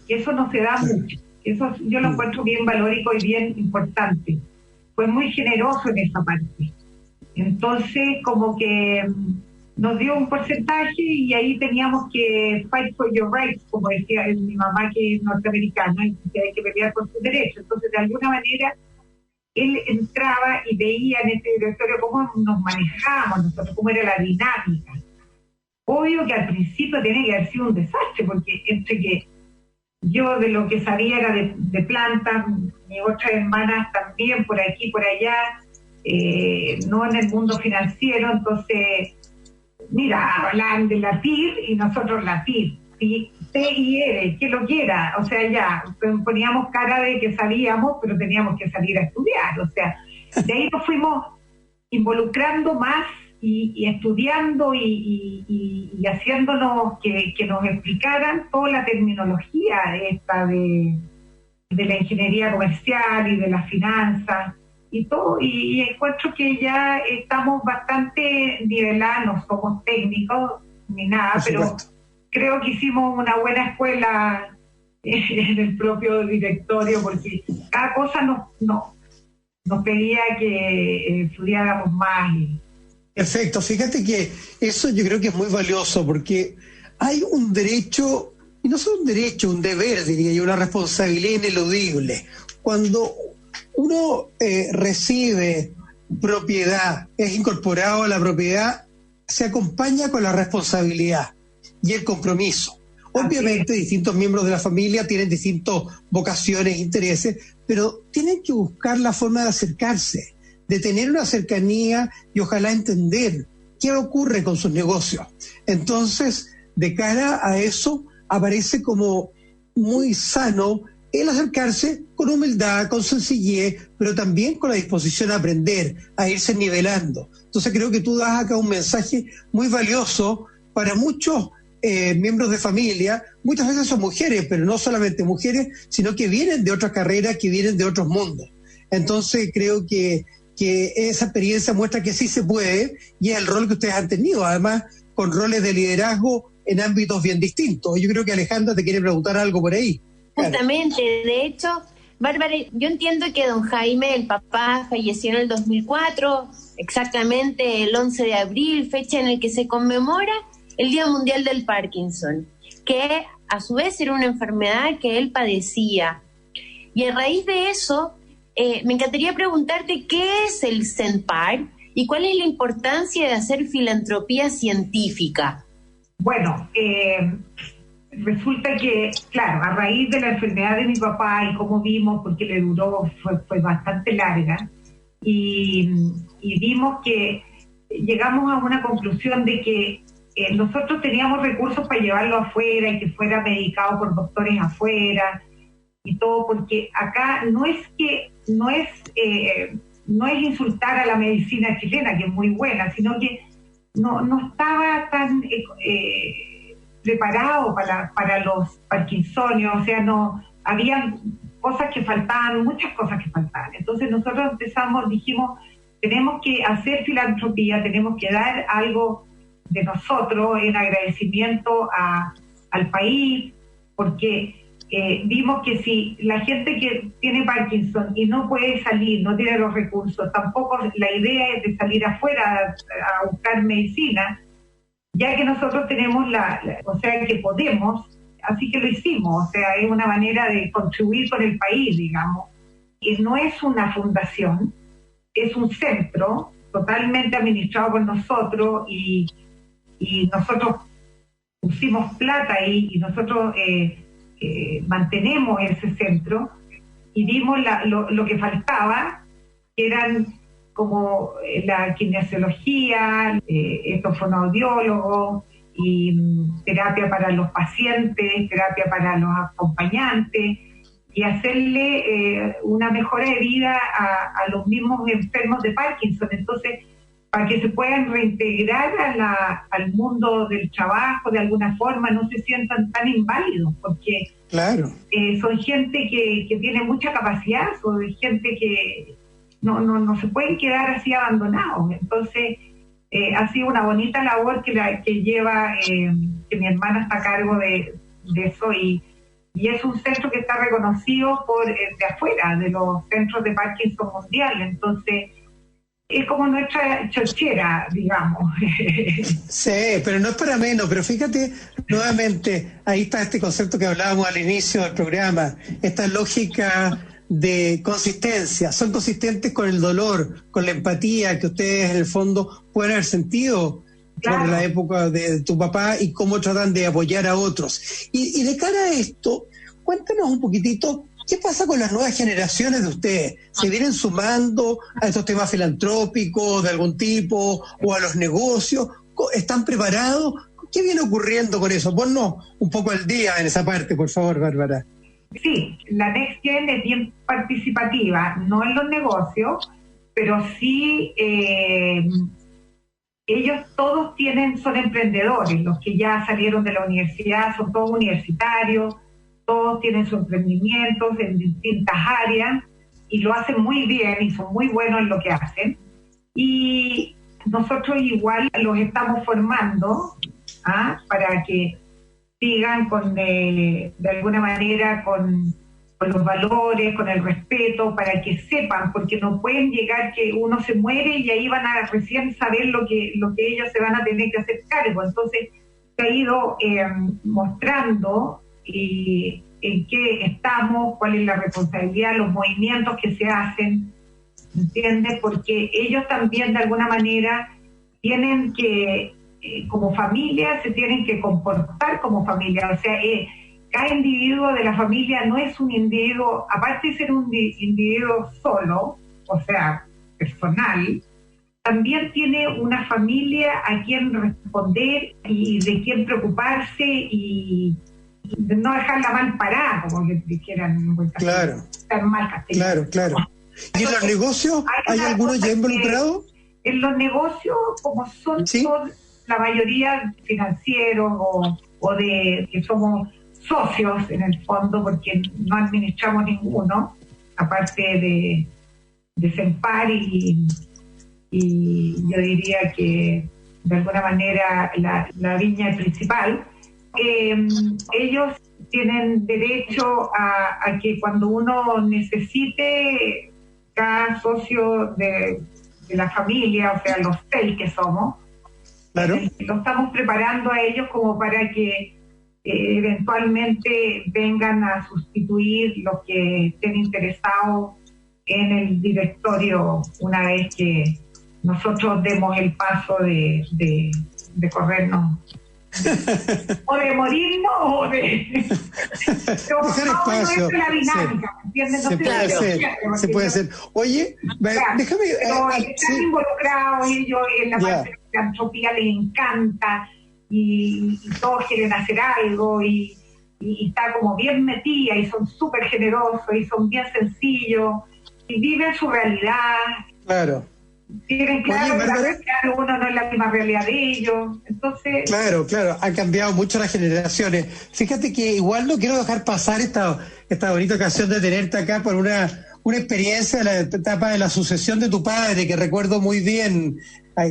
Y eso no se da mucho. Eso yo lo encuentro bien valórico y bien importante. Fue muy generoso en esa parte. Entonces, como que nos dio un porcentaje y ahí teníamos que fight for your rights, como decía mi mamá, que es norteamericana, y que hay que pelear por sus derechos. Entonces, de alguna manera, él entraba y veía en este directorio cómo nos manejábamos nosotros, cómo era la dinámica. Obvio que al principio tenía que haber sido un desastre, porque entre que yo de lo que sabía era de plantas, mis otras hermanas también por aquí, por allá, no en el mundo financiero, entonces, mira, hablan de la TIR y nosotros la TIR, TIR, que lo quiera, o sea, ya, poníamos cara de que sabíamos, pero teníamos que salir a estudiar, o sea, de ahí nos fuimos involucrando más y estudiando y haciéndonos que nos explicaran toda la terminología esta de la ingeniería comercial y de las finanzas y todo, y encuentro que ya estamos bastante nivelados, no somos técnicos ni nada, pero creo que hicimos una buena escuela en el propio directorio, porque cada cosa nos pedía que estudiáramos más. Perfecto, fíjate que eso yo creo que es muy valioso, porque hay un derecho, y no solo un derecho, un deber, diría yo, una responsabilidad ineludible. Cuando uno recibe propiedad, es incorporado a la propiedad, se acompaña con la responsabilidad y el compromiso. Obviamente distintos miembros de la familia tienen distintas vocaciones, intereses, pero tienen que buscar la forma de acercarse, de tener una cercanía y ojalá entender qué ocurre con sus negocios. Entonces, de cara a eso, aparece como muy sano el acercarse con humildad, con sencillez, pero también con la disposición a aprender, a irse nivelando. Entonces creo que tú das acá un mensaje muy valioso para muchos miembros de familia. Muchas veces son mujeres, pero no solamente mujeres, sino que vienen de otras carreras, que vienen de otros mundos. Entonces creo que esa experiencia muestra que sí se puede, y es el rol que ustedes han tenido, además con roles de liderazgo en ámbitos bien distintos. Yo creo que Alejandra te quiere preguntar algo por ahí. Justamente, de hecho, Bárbara, yo entiendo que don Jaime, el papá, falleció en el 2004, exactamente el 11 de abril, fecha en la que se conmemora el Día Mundial del Parkinson, que a su vez era una enfermedad que él padecía. Y a raíz de eso, me encantaría preguntarte qué es el CENPAR y cuál es la importancia de hacer filantropía científica. Bueno, resulta que, claro, a raíz de la enfermedad de mi papá y cómo vimos, porque le duró, fue bastante larga, y vimos que llegamos a una conclusión de que nosotros teníamos recursos para llevarlo afuera y que fuera medicado por doctores afuera y todo, porque acá no es insultar a la medicina chilena, que es muy buena, sino que no estaba tan preparado para los parkinsonios, o sea, habían cosas que faltaban, muchas cosas que faltaban. Entonces nosotros dijimos, tenemos que hacer filantropía, tenemos que dar algo de nosotros en agradecimiento al país, porque vimos que si la gente que tiene Parkinson y no puede salir, no tiene los recursos, tampoco la idea es de salir afuera a buscar medicina, ya que nosotros tenemos o sea, que podemos, así que lo hicimos, o sea, es una manera de contribuir con el país, digamos. Y no es una fundación, es un centro totalmente administrado por nosotros y nosotros pusimos plata ahí y nosotros mantenemos ese centro y vimos lo que faltaba, que eran como la kinesiología, estos fonoaudiólogos y terapia para los pacientes, terapia para los acompañantes y hacerle una mejora de vida a los mismos enfermos de Parkinson. Entonces, para que se puedan reintegrar al mundo del trabajo de alguna forma, no se sientan tan inválidos, porque claro, son gente que tiene mucha capacidad, son gente que no se pueden quedar así abandonados. Entonces, ha sido una bonita labor que lleva, que mi hermana está a cargo de eso y es un centro que está reconocido por de afuera, de los centros de Parkinson mundial. Entonces, es como nuestra chochera, digamos. Sí, pero no es para menos, pero fíjate, nuevamente, ahí está este concepto que hablábamos al inicio del programa, esta lógica de consistencia. Son consistentes con el dolor, con la empatía que ustedes en el fondo pueden haber sentido por la época de tu papá y cómo tratan de apoyar a otros. Y de cara a esto, cuéntanos un poquitito, ¿qué pasa con las nuevas generaciones de ustedes? ¿Se vienen sumando a estos temas filantrópicos de algún tipo o a los negocios? ¿Están preparados? ¿Qué viene ocurriendo con eso? Ponnos un poco al día en esa parte, por favor, Bárbara. Sí, la Next Gen es bien participativa, no en los negocios, pero sí ellos todos son emprendedores, los que ya salieron de la universidad, son todos universitarios, todos tienen sus emprendimientos en distintas áreas y lo hacen muy bien y son muy buenos en lo que hacen. Y nosotros igual los estamos formando para que sigan de alguna manera con los valores, con el respeto, para que sepan, porque no pueden llegar que uno se muere y ahí van a recién saber lo que ellos se van a tener que hacer cargo. Entonces se ha ido mostrando en qué estamos, cuál es la responsabilidad, los movimientos que se hacen, ¿entiendes? Porque ellos también de alguna manera tienen que, como familia, se tienen que comportar como familia. O sea, cada individuo de la familia no es un individuo, aparte de ser un individuo solo, o sea, personal, también tiene una familia a quien responder y de quien preocuparse y no dejarla mal parada, como que dijeran. Claro. Estar mal castellano. Claro. ¿Y en los negocios hay algunos ya involucrados? En los negocios, como son todos, la mayoría financieros o de que somos socios en el fondo, porque no administramos ninguno, aparte de Sempar y yo diría que de alguna manera la viña principal. Ellos tienen derecho a que cuando uno necesite, cada socio de la familia, o sea, los 6 que somos, claro, lo estamos preparando a ellos como para que eventualmente vengan a sustituir los que estén interesados en el directorio una vez que nosotros demos el paso de corrernos. O de morirnos o de dejar espacio. La dinámica, ¿entiendes? Se puede hacer. Oye, déjame. Pero están involucrados ellos en la parte de la filantropía, les encanta y todos quieren hacer algo y está como bien metida y son súper generosos y son bien sencillos y viven su realidad. Claro. Tienen claro que uno no es la misma realidad de ellos, entonces... Claro, han cambiado mucho las generaciones. Fíjate que igual no quiero dejar pasar esta bonita ocasión de tenerte acá por una experiencia de la etapa de la sucesión de tu padre, que recuerdo muy bien,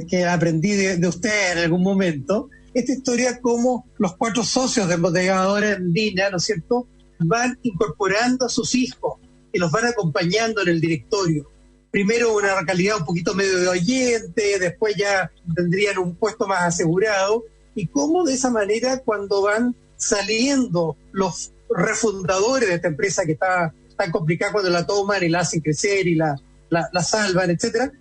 que aprendí de usted en algún momento. Esta historia como los 4 socios de Embotelladora Andina, ¿no es cierto?, van incorporando a sus hijos y los van acompañando en el directorio. Primero una calidad un poquito medio de oyente, después ya tendrían un puesto más asegurado, y cómo de esa manera cuando van saliendo los refundadores de esta empresa que está tan complicada, cuando la toman y la hacen crecer y la salvan, etcétera,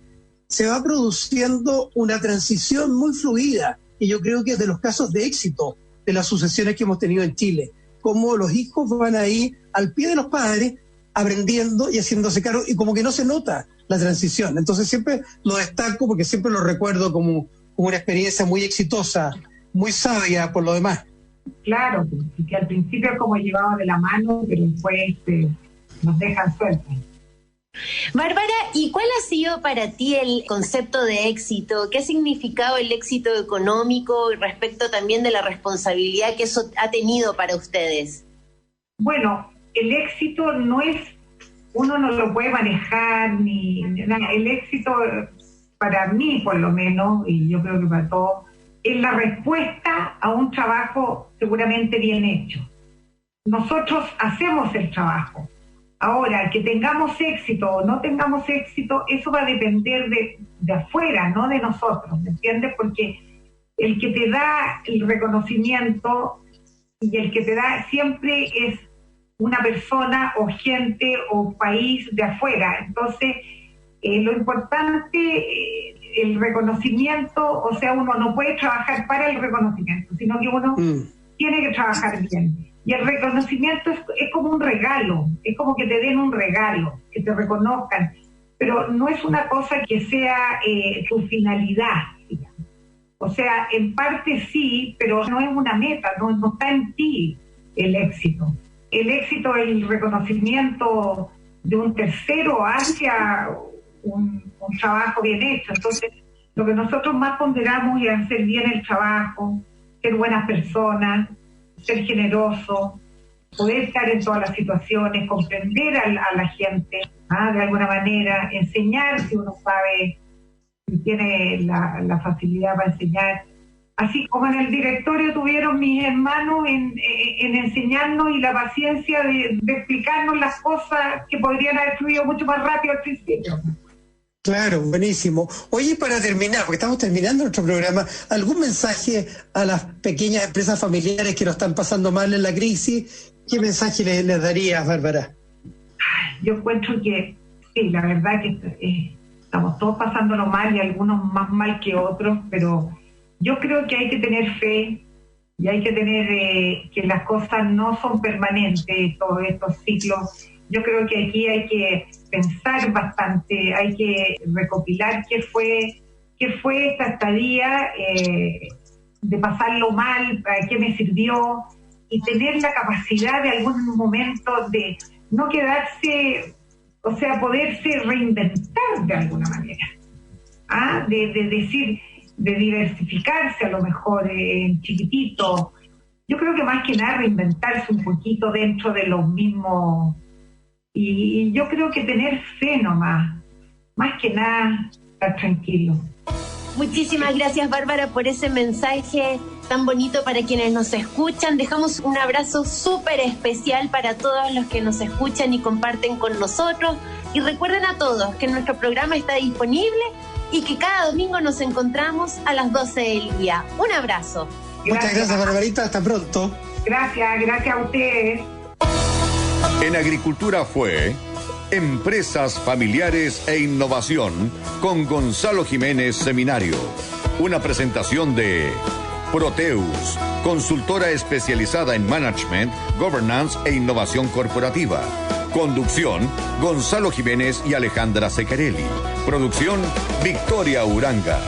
se va produciendo una transición muy fluida, y yo creo que es de los casos de éxito de las sucesiones que hemos tenido en Chile, cómo los hijos van ahí al pie de los padres aprendiendo y haciéndose cargo, y como que no se nota la transición. Entonces siempre lo destaco porque siempre lo recuerdo como una experiencia muy exitosa, muy sabia por lo demás. Claro, que al principio es como llevaba de la mano, pero después nos dejan sueltos. Bárbara, ¿y cuál ha sido para ti el concepto de éxito? ¿Qué ha significado el éxito económico respecto también de la responsabilidad que eso ha tenido para ustedes? Bueno, el éxito no es, uno no lo puede manejar, ni nada. El éxito, para mí por lo menos, y yo creo que para todos, es la respuesta a un trabajo seguramente bien hecho. Nosotros hacemos el trabajo. Ahora, que tengamos éxito o no tengamos éxito, eso va a depender de afuera, no de nosotros, ¿me entiendes? Porque el que te da el reconocimiento y el que te da siempre es una persona o gente o país de afuera. Entonces, lo importante, el reconocimiento, o sea, uno no puede trabajar para el reconocimiento, sino que uno tiene que trabajar bien. Y el reconocimiento es como un regalo, es como que te den un regalo, que te reconozcan, pero no es una cosa que sea tu finalidad, digamos. O sea, en parte sí, pero no es una meta, no está en ti el éxito. El éxito es el reconocimiento de un tercero hacia un trabajo bien hecho. Entonces, lo que nosotros más ponderamos es hacer bien el trabajo, ser buenas personas, ser generoso, poder estar en todas las situaciones, comprender a la gente, de alguna manera, enseñar si uno sabe, si tiene la facilidad para enseñar. Así como en el directorio tuvieron mis hermanos en enseñarnos y la paciencia de explicarnos las cosas que podrían haber fluido mucho más rápido al principio. Claro, buenísimo. Oye, para terminar, porque estamos terminando nuestro programa, ¿algún mensaje a las pequeñas empresas familiares que lo están pasando mal en la crisis? ¿Qué mensaje les darías, Bárbara? Yo encuentro que, sí, la verdad que estamos todos pasándolo mal y algunos más mal que otros, pero yo creo que hay que tener fe y hay que tener que las cosas no son permanentes, todos estos ciclos. Yo creo que aquí hay que pensar bastante, hay que recopilar qué fue esta estadía, de pasarlo mal, para qué me sirvió, y tener la capacidad de algún momento de no quedarse, o sea, poderse reinventar de alguna manera, de decir, de diversificarse a lo mejor en chiquitito. Yo creo que más que nada reinventarse un poquito dentro de los mismos. Y yo creo que tener fe nomás, más que nada, estar tranquilo. Muchísimas gracias, Bárbara, por ese mensaje tan bonito para quienes nos escuchan. Dejamos un abrazo súper especial para todos los que nos escuchan y comparten con nosotros. Y recuerden a todos que nuestro programa está disponible y que cada domingo nos encontramos a las 12 del día. Un abrazo. Muchas gracias, Barbarita. Hasta pronto. Gracias a ustedes. En Agricultura fue Empresas Familiares e Innovación con Gonzalo Jiménez Seminario. Una presentación de Proteus, consultora especializada en management, governance e innovación corporativa. Conducción, Gonzalo Jiménez y Alejandra Secarelli. Producción, Victoria Uranga.